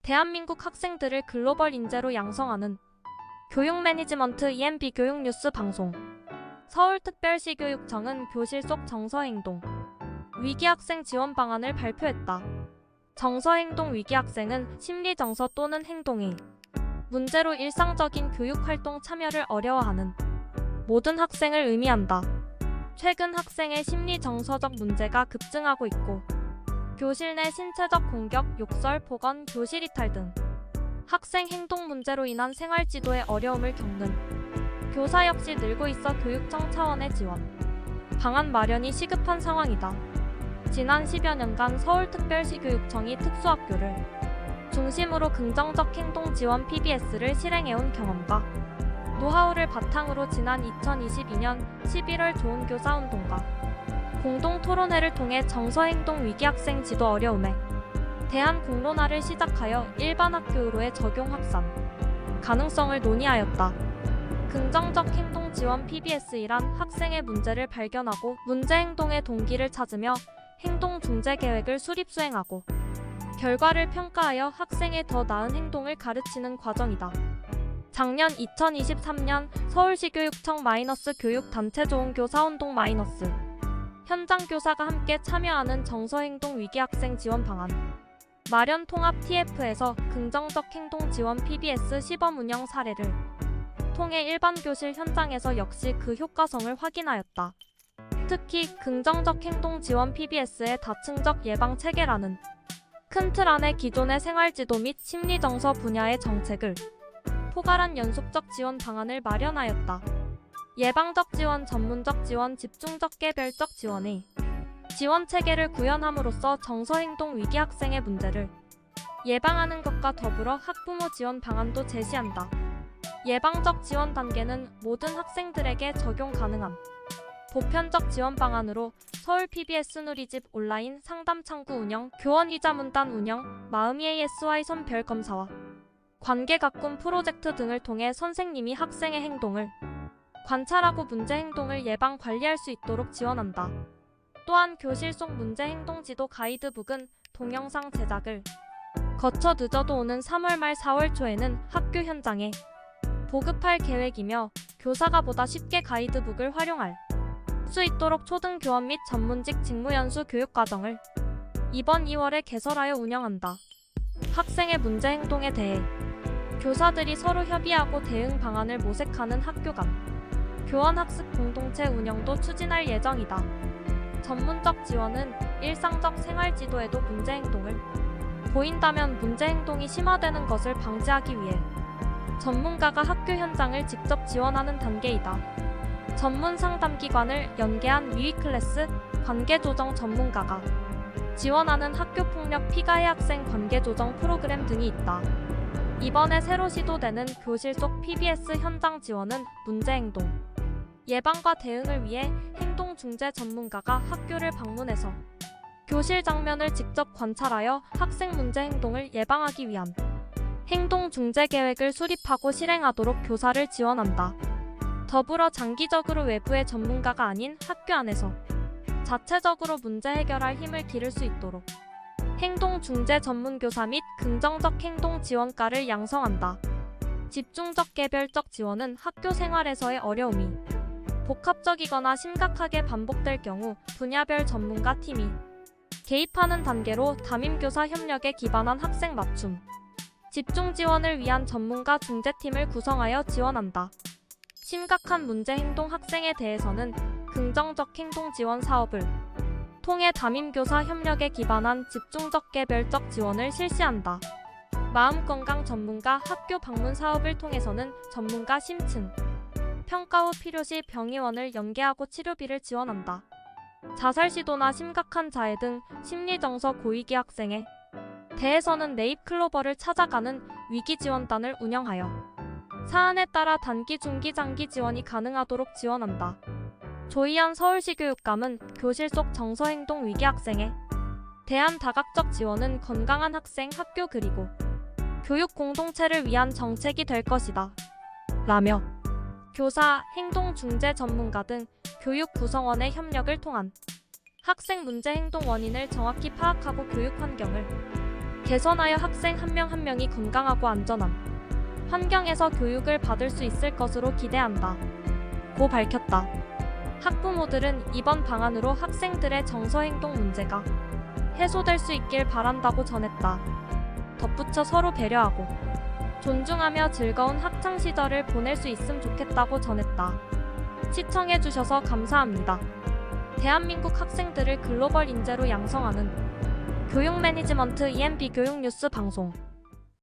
대한민국 학생들을 글로벌 인재로 양성하는 교육 매니지먼트 EMB 교육 뉴스 방송. 서울특별시교육청은 교실 속 정서행동 위기학생 지원 방안을 발표했다. 정서행동 위기학생은 심리정서 또는 행동이 문제로 일상적인 교육활동 참여를 어려워하는 모든 학생을 의미한다. 최근 학생의 심리정서적 문제가 급증하고 있고 교실 내 신체적 공격, 욕설, 폭언, 교실 이탈 등 학생 행동 문제로 인한 생활지도에 어려움을 겪는 교사 역시 늘고 있어 교육청 차원의 지원 방안 마련이 시급한 상황이다. 지난 10여 년간 서울특별시교육청이 특수학교를 중심으로 긍정적 행동 지원 PBS를 실행해온 경험과 노하우를 바탕으로 지난 2022년 11월 좋은 교사 운동과 공동 토론회를 통해 정서행동 위기학생 지도 어려움에 대한 공론화를 시작하여 일반 학교로의 적용 확산 가능성을 논의하였다. 긍정적 행동 지원 PBS이란 학생의 문제를 발견하고 문제 행동의 동기를 찾으며 행동 중재 계획을 수립 수행하고 결과를 평가하여 학생의 더 나은 행동을 가르치는 과정이다. 작년 2023년 서울시교육청 교육 단체 좋은 교사 운동 현장 교사가 함께 참여하는 정서행동 위기학생 지원 방안 마련 통합 TF에서 긍정적 행동 지원 PBS 시범 운영 사례를 통해 일반 교실 현장에서 역시 그 효과성을 확인하였다. 특히 긍정적 행동 지원 PBS의 다층적 예방 체계라는 큰 틀 안에 기존의 생활지도 및 심리정서 분야의 정책을 포괄한 연속적 지원 방안을 마련하였다. 예방적 지원, 전문적 지원, 집중적 개별적 지원의 지원 체계를 구현함으로써 정서행동 위기 학생의 문제를 예방하는 것과 더불어 학부모 지원 방안도 제시한다. 예방적 지원 단계는 모든 학생들에게 적용 가능한 보편적 지원 방안으로 서울 PBS 누리집 온라인 상담 창구 운영, 교원 이자 문단 운영, 마음이 ASY 선별 검사와 관계 가꿈 프로젝트 등을 통해 선생님이 학생의 행동을 관찰하고 문제 행동을 예방 관리할 수 있도록 지원한다. 또한 교실 속 문제 행동 지도 가이드북은 동영상 제작을 거쳐 늦어도 오는 3월 말 4월 초에는 학교 현장에 보급할 계획이며 교사가 보다 쉽게 가이드북을 활용할 수 있도록 초등교원 및 전문직 직무연수 교육과정을 이번 2월에 개설하여 운영한다. 학생의 문제 행동에 대해 교사들이 서로 협의하고 대응 방안을 모색하는 학교 간 교원학습 공동체 운영도 추진할 예정이다. 전문적 지원은 일상적 생활지도에도 문제 행동을 보인다면 문제 행동이 심화되는 것을 방지하기 위해 전문가가 학교 현장을 직접 지원하는 단계이다. 전문 상담기관을 연계한 위위 클래스, 관계조정 전문가가 지원하는 학교폭력 피가해 학생 관계조정 프로그램 등이 있다. 이번에 새로 시도되는 교실 속 PBS 현장 지원은 문제 행동 예방과 대응을 위해 행동 중재 전문가가 학교를 방문해서 교실 장면을 직접 관찰하여 학생 문제 행동을 예방하기 위한 행동 중재 계획을 수립하고 실행하도록 교사를 지원한다. 더불어 장기적으로 외부의 전문가가 아닌 학교 안에서 자체적으로 문제 해결할 힘을 기를 수 있도록 행동 중재 전문교사 및 긍정적 행동 지원가를 양성한다. 집중적 개별적 지원은 학교 생활에서의 어려움이 복합적이거나 심각하게 반복될 경우 분야별 전문가 팀이 개입하는 단계로 담임교사 협력에 기반한 학생 맞춤 집중 지원을 위한 전문가 중재팀을 구성하여 지원한다. 심각한 문제 행동 학생에 대해서는 긍정적 행동 지원 사업을 통해 담임교사 협력에 기반한 집중적 개별적 지원을 실시한다. 마음건강 전문가 학교 방문 사업을 통해서는 전문가 심층 평가 후 필요시 병의원을 연계하고 치료비를 지원한다. 자살 시도나 심각한 자해 등 심리정서 고위기 학생에 대해서는 네잎클로버를 찾아가는 위기지원단을 운영하여 사안에 따라 단기, 중기, 장기 지원이 가능하도록 지원한다. 조희연 서울시교육감은 교실 속 정서행동 위기 학생에 대한 다각적 지원은 건강한 학생, 학교 그리고 교육 공동체를 위한 정책이 될 것이다. 라며 교사, 행동 중재 전문가 등 교육 구성원의 협력을 통한 학생 문제 행동 원인을 정확히 파악하고 교육 환경을 개선하여 학생 한 명 한 명이 건강하고 안전한 환경에서 교육을 받을 수 있을 것으로 기대한다. 고 밝혔다. 학부모들은 이번 방안으로 학생들의 정서행동 문제가 해소될 수 있길 바란다고 전했다. 덧붙여 서로 배려하고 존중하며 즐거운 학창시절을 보낼 수 있음 좋겠다고 전했다. 시청해주셔서 감사합니다. 대한민국 학생들을 글로벌 인재로 양성하는 교육 매니지먼트 EMB 교육 뉴스 방송